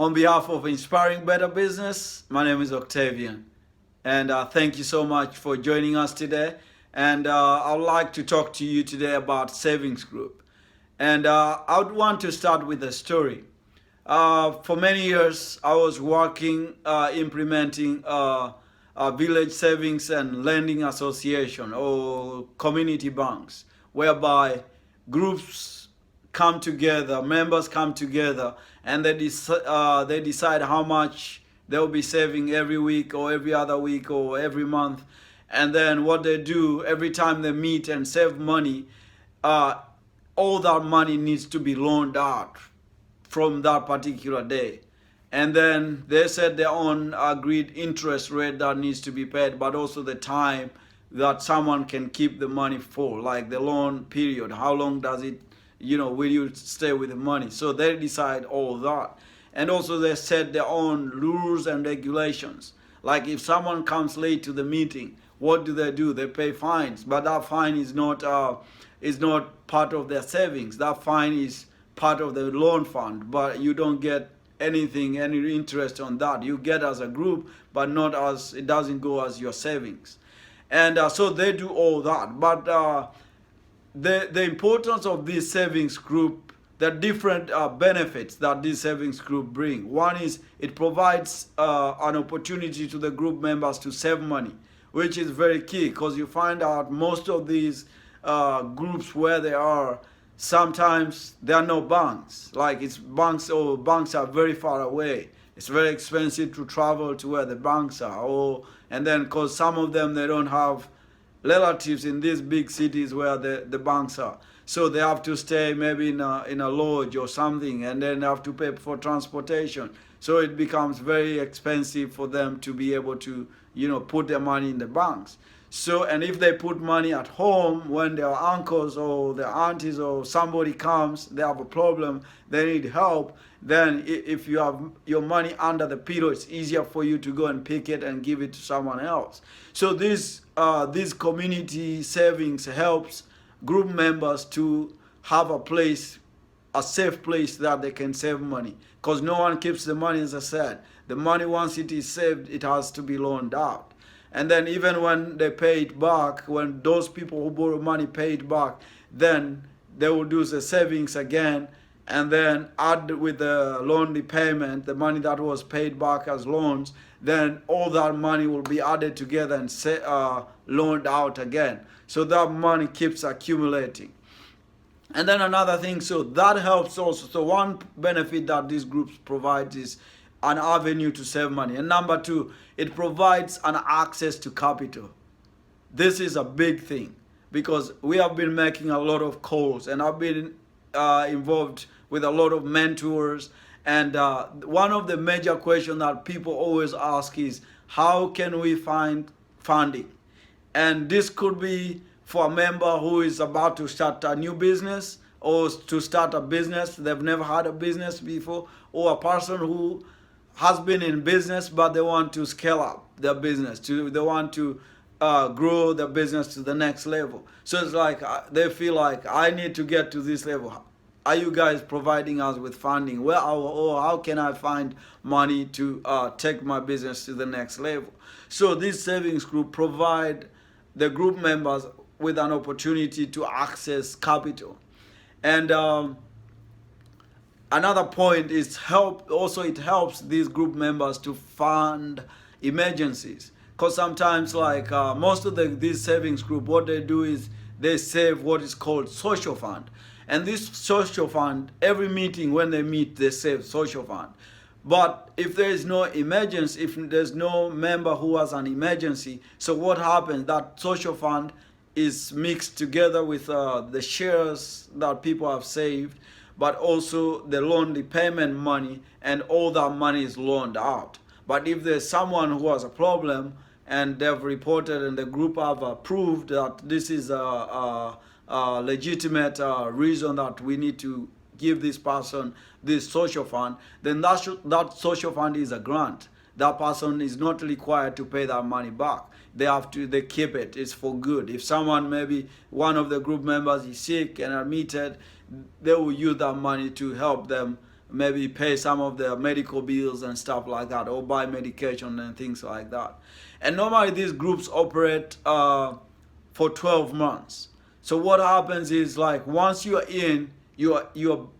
On behalf of Inspiring Better Business, my name is Octavian. And thank you so much for joining us today. And I would like to talk to you today about savings group. And I would want to start with a story. For many years, I was working, implementing a village savings and lending association or community banks, whereby groups come together, members come together, and they decide how much they'll be saving every week or every other week or every month. And then what they do every time they meet and save money, all that money needs to be loaned out from that particular day. And then they set their own agreed interest rate that needs to be paid, but also the time that someone can keep the money for, like the loan period. How long does it, will you stay with the money? So they decide all that. And also they set their own rules and regulations. Like if someone comes late to the meeting, what do? They pay fines, but that fine is not part of their savings. That fine is part of the loan fund, but you don't get any interest on that. You get as a group, but not as, it doesn't go as your savings. And so they do all that. But the importance of this savings group, the different benefits that this savings group bring. One is it provides an opportunity to the group members to save money, which is very key, because you find out most of these groups where they are, sometimes there are no banks. Like banks are very far away. It's very expensive to travel to where the banks are. And then because some of them, they don't have relatives in these big cities where the banks are. So they have to stay maybe in a lodge or something, and then they have to pay for transportation. So it becomes very expensive for them to be able to, put their money in the banks. So, and if they put money at home, when their uncles or their aunties or somebody comes, they have a problem, they need help, then if you have your money under the pillow, it's easier for you to go and pick it and give it to someone else. So this community savings helps group members to have a safe place that they can save money. Because no one keeps the money, as I said. The money, once it is saved, it has to be loaned out. And then even when they pay it back, when those people who borrow money pay it back, then they will do the savings again, and then add with the loan repayment, the money that was paid back as loans, then all that money will be added together and loaned out again. So that money keeps accumulating. And then another thing, so that helps also. So one benefit that these groups provide is an avenue to save money. And number two, it provides an access to capital. This is a big thing, because we have been making a lot of calls, and I've been involved with a lot of mentors. And one of the major questions that people always ask is, how can we find funding? And this could be for a member who is about to start a new business, or to start a business, they've never had a business before, or a person who has been in business, but they want to scale up their business. They want to grow their business to the next level. So it's like they feel like, I need to get to this level. Are you guys providing us with funding? Or how can I find money to take my business to the next level? So this savings group provide the group members with an opportunity to access capital. And another point is it helps these group members to fund emergencies. Because sometimes, like most of these savings group, what they do is they save what is called social fund. And this social fund, every meeting when they meet, they save social fund. But if there is no emergency, if there's no member who has an emergency, so what happens? That social fund is mixed together with the shares that people have saved, but also the loan repayment money, and all that money is loaned out. But if there's someone who has a problem and they've reported and the group have approved that this is a legitimate reason that we need to give this person this social fund, then that social fund is a grant. That person is not required to pay that money back. They keep it. It's for good. If someone, maybe one of the group members is sick and admitted, they will use that money to help them maybe pay some of their medical bills and stuff like that, or buy medication and things like that. And normally these groups operate for 12 months. So what happens is, like, once you're in, you have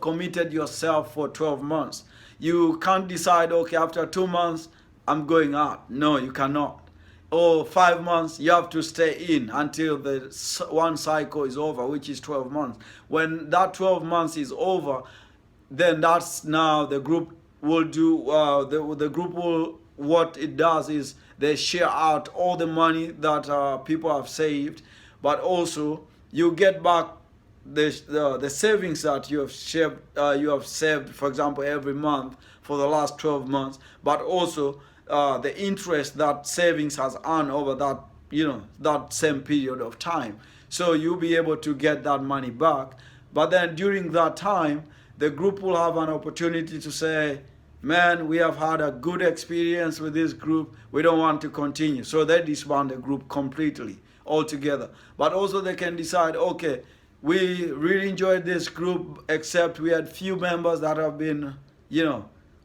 committed yourself for 12 months. You can't decide, okay, after 2 months I'm going out. No, you cannot. Or 5 months, you have to stay in until the one cycle is over, which is 12 months. When that 12 months is over, then that's now the group will do, the group will, what it does is they share out all the money that people have saved, but also you get back the savings that you have saved, for example, every month for the last 12 months, but also the interest that savings has earned over that, that same period of time. So you'll be able to get that money back. But then during that time, the group will have an opportunity to say, man, we have had a good experience with this group, we don't want to continue. So they disband the group completely, altogether. But also they can decide, okay, we really enjoyed this group, except we had few members that have been,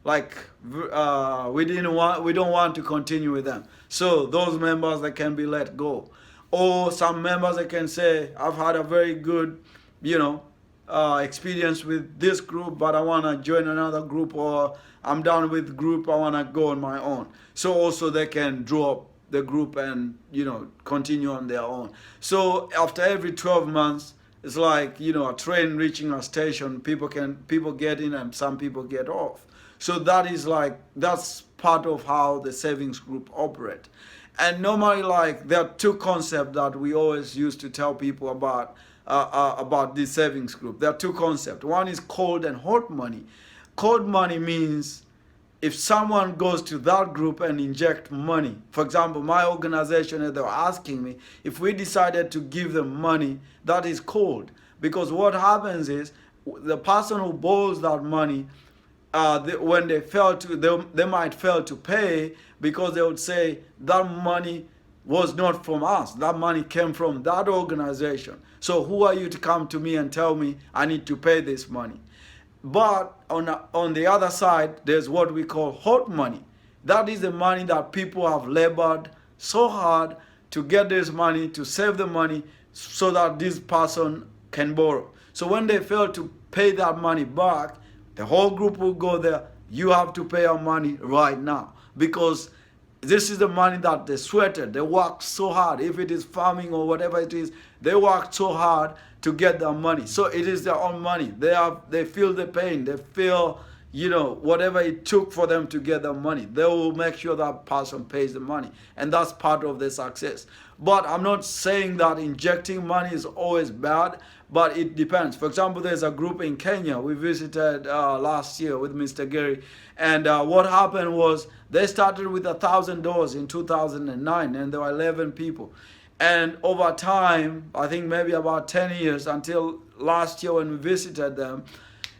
like, we don't want to continue with them. So those members that can be let go. Or some members that can say, I've had a very good, experience with this group, but I want to join another group, or I'm done with group, I want to go on my own. So also they can drop the group and, continue on their own. So after every 12 months, it's like, a train reaching a station. People get in and some people get off. So that's part of how the savings group operate. And normally, like, there are two concepts that we always used to tell people about this savings group. There are two concepts. One is cold and hot money. Cold money means if someone goes to that group and inject money, for example, my organization, they were asking me if we decided to give them money, that is cold. Because what happens is the person who borrows that money, when they might fail to pay, because they would say that money was not from us. That money came from that organization. So who are you to come to me and tell me I need to pay this money? But on the other side, there's what we call hot money. That is the money that people have labored so hard to get this money, to save the money, so that this person can borrow. So when they fail to pay that money back, the whole group will go there. You have to pay our money right now, because this is the money that they sweated. They worked so hard. If it is farming or whatever it is, they worked so hard to get their money. So it is their own money. They feel the pain. They feel, whatever it took for them to get their money. They will make sure that person pays the money. And that's part of the success. But I'm not saying that injecting money is always bad, but it depends. For example, there's a group in Kenya we visited last year with Mr. Gary. And what happened was they started with $1,000 in 2009, and there were 11 people. And over time, I think maybe about 10 years, until last year when we visited them,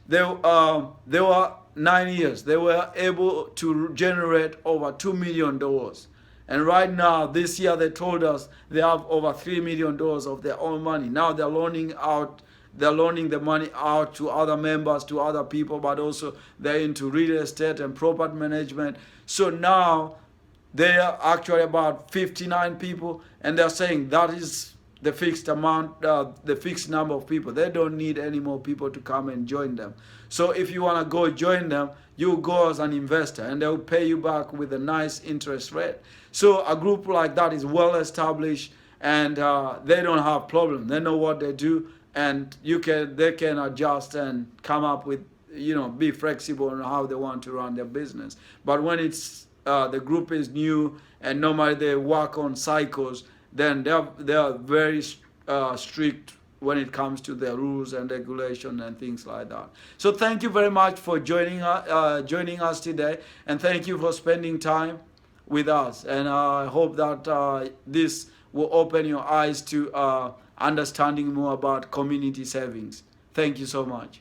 they were 9 years. They were able to generate over $2 million. And right now, this year, they told us they have over $3 million of their own money. Now they're loaning the money out to other members, to other people, but also they're into real estate and property management. So now they are actually about 59 people, and they're saying that is the fixed amount, the fixed number of people. They don't need any more people to come and join them. So if you want to go join them, you go as an investor, and they'll pay you back with a nice interest rate. So a group like that is well established, and they don't have problem. They know what they do, and they can adjust and come up with, be flexible on how they want to run their business. But when it's the group is new and normally they work on cycles, then they are very strict when it comes to their rules and regulation and things like that. So thank you very much for joining us today, and thank you for spending time with us. And I hope that this will open your eyes to understanding more about community savings. Thank you so much.